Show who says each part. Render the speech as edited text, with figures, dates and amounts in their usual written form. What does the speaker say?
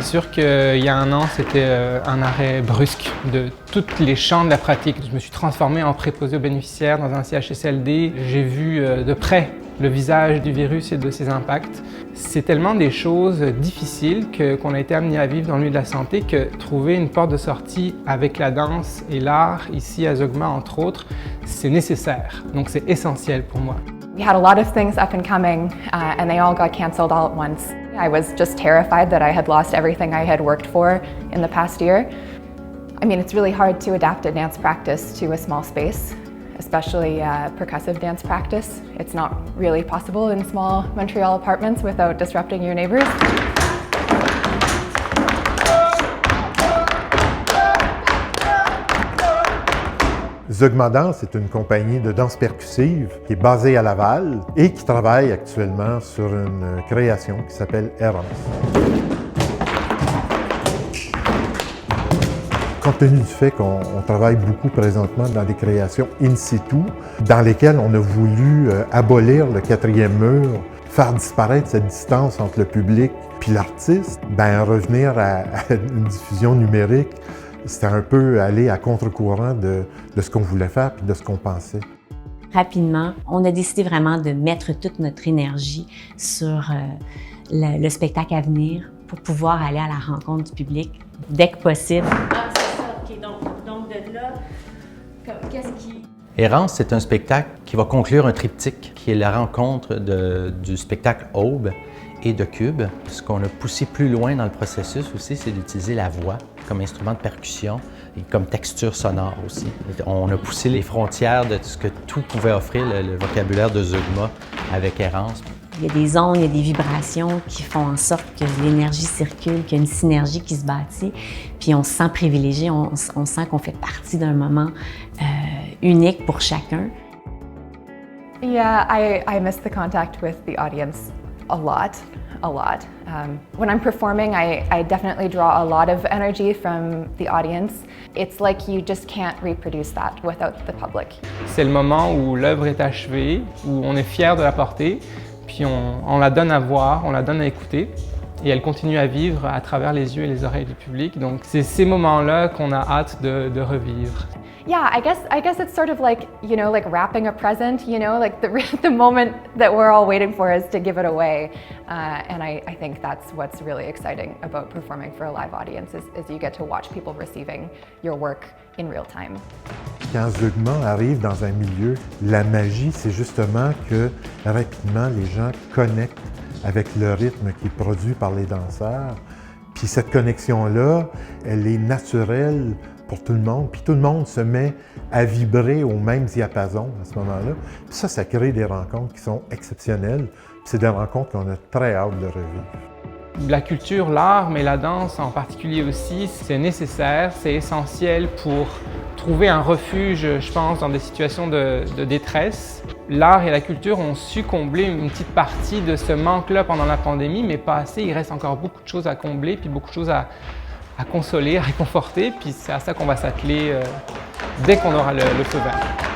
Speaker 1: sûr qu'il y a un an, c'était un arrêt brusque de tous les champs de la pratique. Je me suis transformé en préposé aux bénéficiaires dans un CHSLD. J'ai vu de près le visage du virus et de ses impacts. C'est tellement des choses difficiles qu'on a été amené à vivre dans le milieu de la santé que trouver une porte de sortie avec la danse et l'art, ici à Zeugma entre autres, c'est nécessaire. Donc c'est essentiel pour moi.
Speaker 2: We had a lot of things up and coming, and they all got canceled all at once. I was just terrified that I had lost everything I had worked for in the past year. I mean, it's really hard to adapt a dance practice to a small space, especially percussive dance practice. It's not really possible in small Montreal apartments without disrupting your neighbors.
Speaker 3: Zeugma Danse est une compagnie de danse percussive qui est basée à Laval et qui travaille actuellement sur une création qui s'appelle Errance. Compte tenu du fait qu'on travaille beaucoup présentement dans des créations in situ, dans lesquelles on a voulu abolir le quatrième mur, faire disparaître cette distance entre le public puis l'artiste, revenir à une diffusion numérique, c'était un peu aller à contre-courant de ce qu'on voulait faire puis de ce qu'on pensait.
Speaker 4: Rapidement, on a décidé vraiment de mettre toute notre énergie sur le spectacle à venir pour pouvoir aller à la rencontre du public dès que possible.
Speaker 5: Ah, c'est ça, OK. Donc de là, qu'est-ce qui...
Speaker 6: Errance, c'est un spectacle qui va conclure un triptyque, qui est la rencontre du spectacle Aube et de Cube. Ce qu'on a poussé plus loin dans le processus aussi, c'est d'utiliser la voix comme instrument de percussion et comme texture sonore aussi. On a poussé les frontières de ce que tout pouvait offrir le vocabulaire de Zeugma avec Errance.
Speaker 4: Il y a des ondes, il y a des vibrations qui font en sorte que l'énergie circule, qu'il y a une synergie qui se bâtit, puis on se sent privilégié, on sent qu'on fait partie d'un moment unique pour chacun.
Speaker 2: Yeah, I miss the contact with the audience a lot. When I'm performing, I definitely draw a lot of energy from the audience. It's like you just can't reproduce that without the public.
Speaker 1: C'est le moment où l'œuvre est achevée, où on est fier de la porter, puis on la donne à voir, on la donne à écouter, et elle continue à vivre à travers les yeux et les oreilles du public. Donc c'est ces moments-là qu'on a hâte de revivre.
Speaker 2: Yeah, I guess it's sort of like, like wrapping a present, like the moment that we're all waiting for is to give it away. And I think that's what's really exciting about performing for a live audience is you get to watch people receiving your work in real time.
Speaker 3: Quand Zeugma arrive dans un milieu, la magie, c'est justement que rapidement les gens connectent avec le rythme qui est produit par les danseurs. Puis cette connexion-là, elle est naturelle pour tout le monde, puis tout le monde se met à vibrer au même diapason à ce moment-là. Puis ça crée des rencontres qui sont exceptionnelles. Puis c'est des rencontres qu'on a très hâte de revivre.
Speaker 1: La culture, l'art, mais la danse en particulier aussi, c'est nécessaire, c'est essentiel pour trouver un refuge, je pense, dans des situations de détresse. L'art et la culture ont su combler une petite partie de ce manque-là pendant la pandémie, mais pas assez. Il reste encore beaucoup de choses à combler, puis beaucoup de choses à consoler, à réconforter, puis c'est à ça qu'on va s'atteler dès qu'on aura le feu vert.